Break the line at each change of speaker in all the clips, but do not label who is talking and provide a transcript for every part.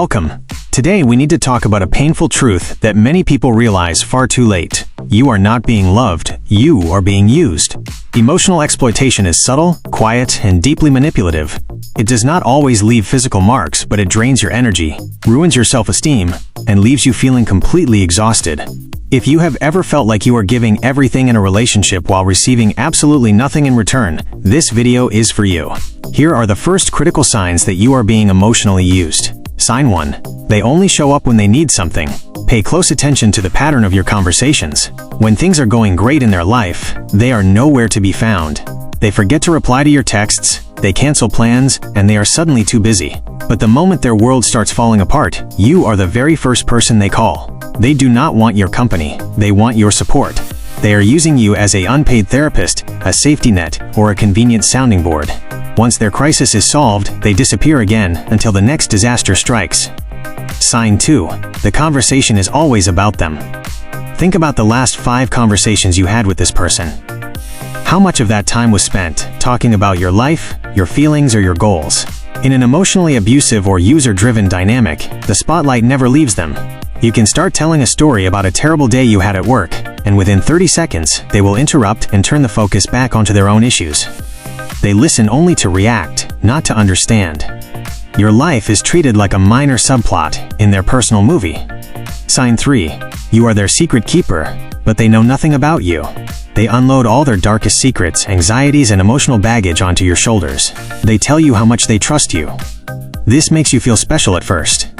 Welcome. Today we need to talk about a painful truth that many people realize far too late. You are not being loved, you are being used. Emotional exploitation is subtle, quiet, and deeply manipulative. It does not always leave physical marks, but it drains your energy, ruins your self-esteem, and leaves you feeling completely exhausted. If you have ever felt like you are giving everything in a relationship while receiving absolutely nothing in return, this video is for you. Here are the first critical signs that you are being emotionally used. Sign 1. They only show up when they need something. Pay close attention to the pattern of your conversations. When things are going great in their life, they are nowhere to be found. They forget to reply to your texts, they cancel plans, and they are suddenly too busy. But the moment their world starts falling apart, you are the very first person they call. They do not want your company, they want your support. They are using you as an unpaid therapist, a safety net, or a convenient sounding board. Once their crisis is solved, they disappear again until the next disaster strikes. Sign 2. The conversation is always about them. Think about the last 5 conversations you had with this person. How much of that time was spent talking about your life, your feelings, or your goals? In an emotionally abusive or user-driven dynamic, the spotlight never leaves them. You can start telling a story about a terrible day you had at work, and within 30 seconds, they will interrupt and turn the focus back onto their own issues. They listen only to react, not to understand. Your life is treated like a minor subplot in their personal movie. Sign 3. You are their secret keeper, but they know nothing about you. They unload all their darkest secrets, anxieties, and emotional baggage onto your shoulders. They tell you how much they trust you. This makes you feel special at first.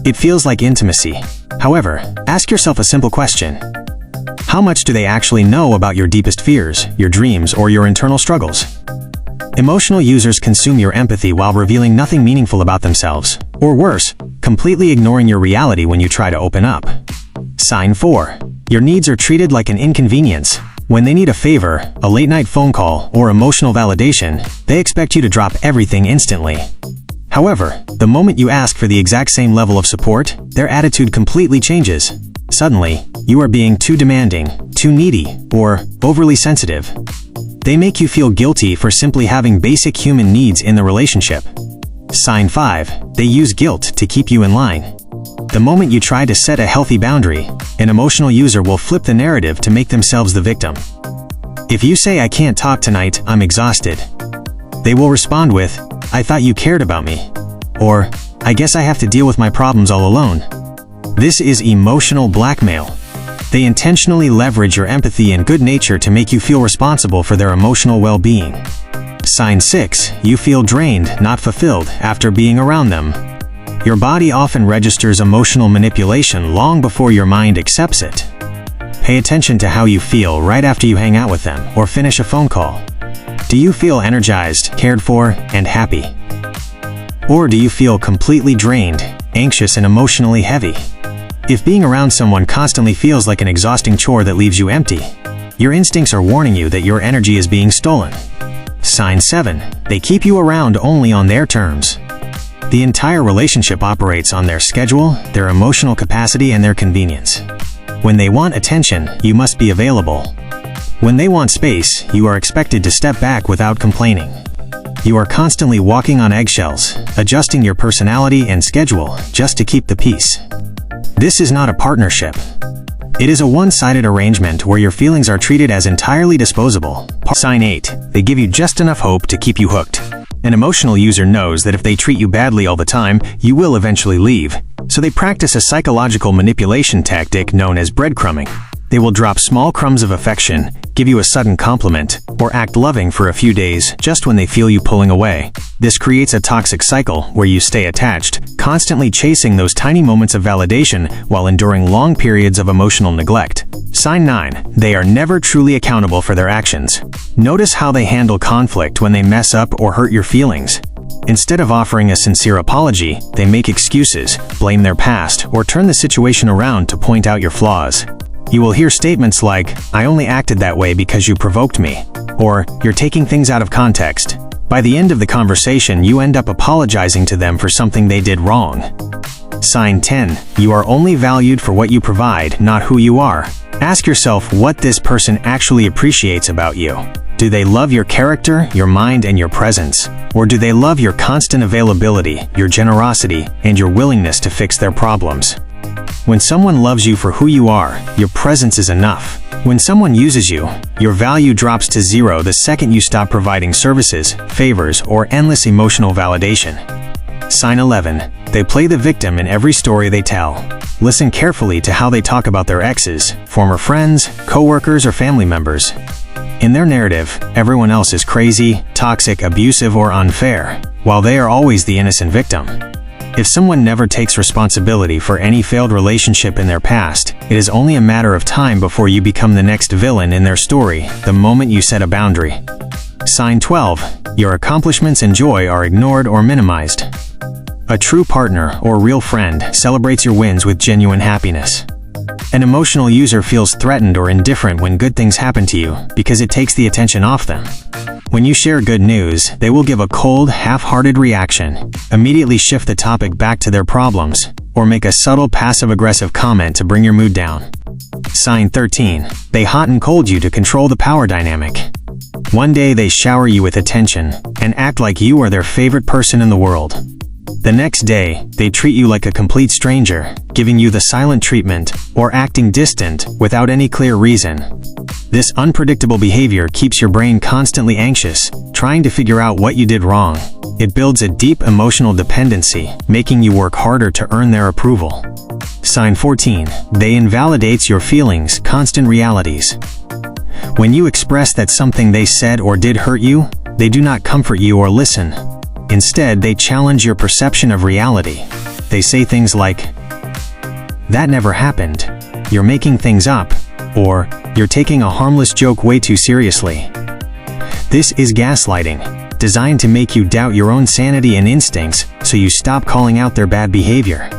It feels like intimacy. However, ask yourself a simple question. How much do they actually know about your deepest fears, your dreams, or your internal struggles? Emotional users consume your empathy while revealing nothing meaningful about themselves, or worse, completely ignoring your reality when you try to open up. Sign 4. Your needs are treated like an inconvenience. When they need a favor, a late-night phone call, or emotional validation, they expect you to drop everything instantly. However, the moment you ask for the exact same level of support, their attitude completely changes. Suddenly, you are being too demanding, too needy, or overly sensitive. They make you feel guilty for simply having basic human needs in the relationship. Sign 5. They use guilt to keep you in line. The moment you try to set a healthy boundary, an emotional user will flip the narrative to make themselves the victim. If you say, "I can't talk tonight, I'm exhausted," they will respond with, "I thought you cared about me," or, "I guess I have to deal with my problems all alone." This is emotional blackmail. They intentionally leverage your empathy and good nature to make you feel responsible for their emotional well-being. Sign 6. You feel drained, not fulfilled, after being around them. Your body often registers emotional manipulation long before your mind accepts it. Pay attention to how you feel right after you hang out with them or finish a phone call. Do you feel energized, cared for, and happy? Or do you feel completely drained, anxious, and emotionally heavy? If being around someone constantly feels like an exhausting chore that leaves you empty, your instincts are warning you that your energy is being stolen. Sign 7. They keep you around only on their terms. The entire relationship operates on their schedule, their emotional capacity, and their convenience. When they want attention, you must be available. When they want space, you are expected to step back without complaining. You are constantly walking on eggshells, adjusting your personality and schedule just to keep the peace. This is not a partnership. It is a one-sided arrangement where your feelings are treated as entirely disposable. Sign 8. They give you just enough hope to keep you hooked. An emotional user knows that if they treat you badly all the time, you will eventually leave. So they practice a psychological manipulation tactic known as breadcrumbing. They will drop small crumbs of affection, give you a sudden compliment, or act loving for a few days just when they feel you pulling away. This creates a toxic cycle where you stay attached, constantly chasing those tiny moments of validation while enduring long periods of emotional neglect. Sign 9. They are never truly accountable for their actions. Notice how they handle conflict when they mess up or hurt your feelings. Instead of offering a sincere apology, they make excuses, blame their past, or turn the situation around to point out your flaws. You will hear statements like, "I only acted that way because you provoked me," or "You're taking things out of context." By the end of the conversation, you end up apologizing to them for something they did wrong. Sign 10. You are only valued for what you provide, not who you are. Ask yourself what this person actually appreciates about you. Do they love your character, your mind, and your presence? Or do they love your constant availability, your generosity, and your willingness to fix their problems? When someone loves you for who you are, your presence is enough. When someone uses you, your value drops to zero the second you stop providing services, favors, or endless emotional validation. Sign 11. They play the victim in every story they tell. Listen carefully to how they talk about their exes, former friends, co-workers, or family members. In their narrative, everyone else is crazy, toxic, abusive, or unfair, while they are always the innocent victim. If someone never takes responsibility for any failed relationship in their past, it is only a matter of time before you become the next villain in their story, the moment you set a boundary. Sign 12. Your accomplishments and joy are ignored or minimized. A true partner or real friend celebrates your wins with genuine happiness. An emotional user feels threatened or indifferent when good things happen to you because it takes the attention off them. When you share good news, they will give a cold, half-hearted reaction, immediately shift the topic back to their problems, or make a subtle passive-aggressive comment to bring your mood down. Sign 13. They hot and cold you to control the power dynamic. One day they shower you with attention and act like you are their favorite person in the world. The next day, they treat you like a complete stranger, giving you the silent treatment or acting distant without any clear reason. This unpredictable behavior keeps your brain constantly anxious, trying to figure out what you did wrong. It builds a deep emotional dependency, making you work harder to earn their approval. Sign 14. They invalidate your feelings, constant realities. When you express that something they said or did hurt you, they do not comfort you or listen. Instead, they challenge your perception of reality. They say things like, "That never happened," "You're making things up," or "You're taking a harmless joke way too seriously." This is gaslighting, designed to make you doubt your own sanity and instincts so you stop calling out their bad behavior.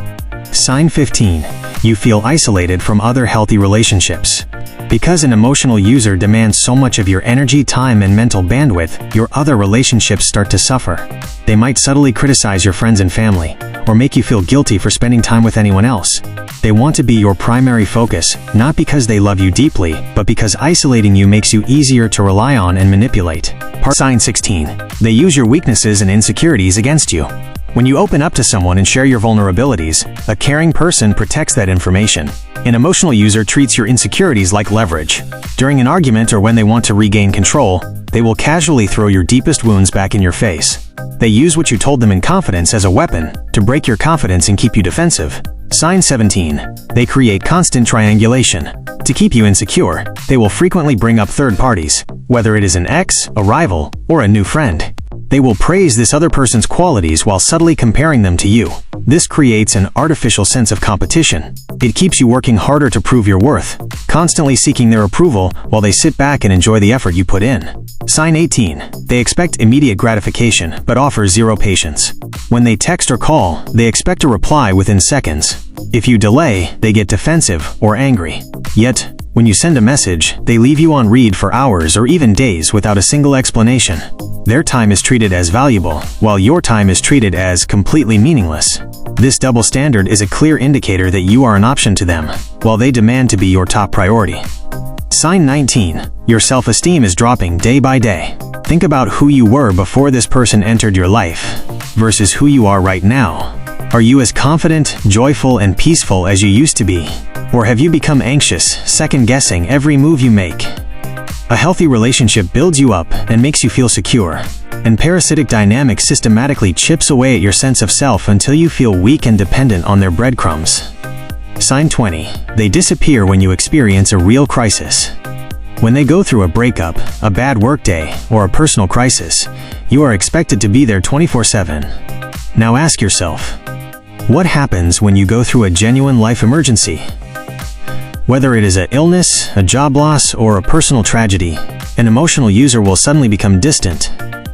Sign 15. You feel isolated from other healthy relationships. Because an emotional user demands so much of your energy, time, and mental bandwidth, your other relationships start to suffer. They might subtly criticize your friends and family, or make you feel guilty for spending time with anyone else. They want to be your primary focus, not because they love you deeply, but because isolating you makes you easier to rely on and manipulate. Sign 16. They use your weaknesses and insecurities against you. When you open up to someone and share your vulnerabilities, a caring person protects that information. An emotional user treats your insecurities like leverage. During an argument or when they want to regain control, they will casually throw your deepest wounds back in your face. They use what you told them in confidence as a weapon to break your confidence and keep you defensive. Sign 17. They create constant triangulation. To keep you insecure, they will frequently bring up third parties, whether it is an ex, a rival, or a new friend. They will praise this other person's qualities while subtly comparing them to you. This creates an artificial sense of competition. It keeps you working harder to prove your worth, constantly seeking their approval while they sit back and enjoy the effort you put in. Sign 18. They expect immediate gratification, but offer zero patience. When they text or call, they expect a reply within seconds. If you delay, they get defensive or angry. Yet, when you send a message, they leave you on read for hours or even days without a single explanation. Their time is treated as valuable, while your time is treated as completely meaningless. This double standard is a clear indicator that you are an option to them, while they demand to be your top priority. Sign 19. Your self-esteem is dropping day by day. Think about who you were before this person entered your life, versus who you are right now. Are you as confident, joyful, and peaceful as you used to be? Or have you become anxious, second-guessing every move you make? A healthy relationship builds you up and makes you feel secure, and parasitic dynamic systematically chips away at your sense of self until you feel weak and dependent on their breadcrumbs. Sign 20. They disappear when you experience a real crisis. When they go through a breakup, a bad workday, or a personal crisis, you are expected to be there 24/7. Now ask yourself, what happens when you go through a genuine life emergency? Whether it is an illness, a job loss, or a personal tragedy, an emotional user will suddenly become distant,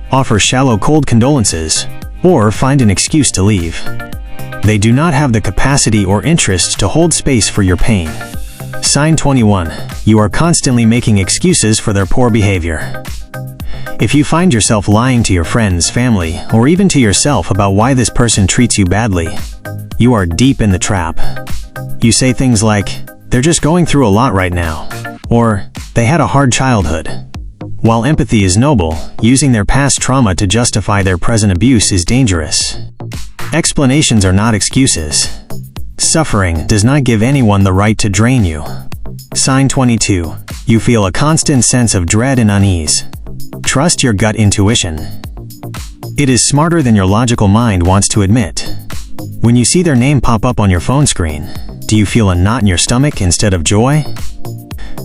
offer shallow, cold condolences, or find an excuse to leave. They do not have the capacity or interest to hold space for your pain. Sign 21. You are constantly making excuses for their poor behavior. If you find yourself lying to your friends, family, or even to yourself about why this person treats you badly, you are deep in the trap. You say things like, "They're just going through a lot right now," or "They had a hard childhood." While empathy is noble, using their past trauma to justify their present abuse is dangerous. Explanations are not excuses. Suffering does not give anyone the right to drain you. Sign 22. You feel a constant sense of dread and unease. Trust your gut intuition. It is smarter than your logical mind wants to admit. When you see their name pop up on your phone screen, do you feel a knot in your stomach instead of joy?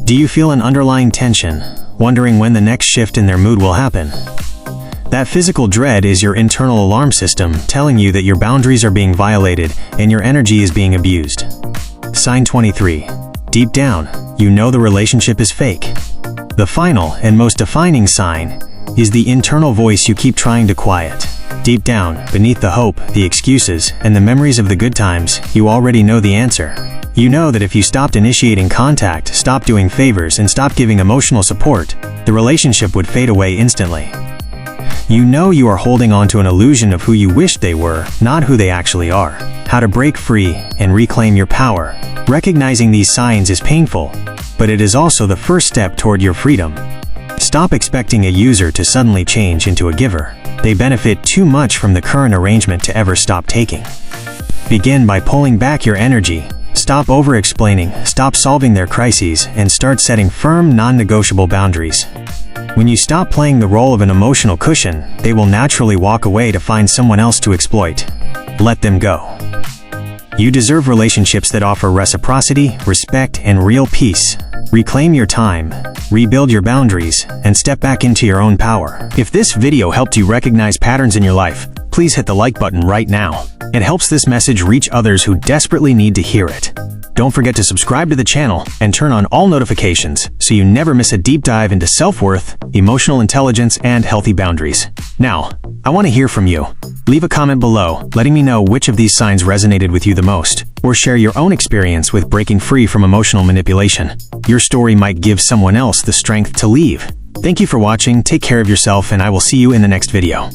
Do you feel an underlying tension, wondering when the next shift in their mood will happen? That physical dread is your internal alarm system telling you that your boundaries are being violated and your energy is being abused. Sign 23. Deep down, you know the relationship is fake. The final and most defining sign is the internal voice you keep trying to quiet. Deep down, beneath the hope, the excuses, and the memories of the good times, you already know the answer. You know that if you stopped initiating contact, stopped doing favors, and stopped giving emotional support, the relationship would fade away instantly. You know you are holding on to an illusion of who you wished they were, not who they actually are. How to break free and reclaim your power. Recognizing these signs is painful, but it is also the first step toward your freedom. Stop expecting a user to suddenly change into a giver. They benefit too much from the current arrangement to ever stop taking. Begin by pulling back your energy. Stop over-explaining, stop solving their crises, and start setting firm, non-negotiable boundaries. When you stop playing the role of an emotional cushion, they will naturally walk away to find someone else to exploit. Let them go. You deserve relationships that offer reciprocity, respect, and real peace. Reclaim your time, rebuild your boundaries, and step back into your own power. If this video helped you recognize patterns in your life, please hit the like button right now. It helps this message reach others who desperately need to hear it. Don't forget to subscribe to the channel and turn on all notifications so you never miss a deep dive into self-worth, emotional intelligence, and healthy boundaries. Now, I want to hear from you. Leave a comment below, letting me know which of these signs resonated with you the most, or share your own experience with breaking free from emotional manipulation. Your story might give someone else the strength to leave. Thank you for watching, take care of yourself, and I will see you in the next video.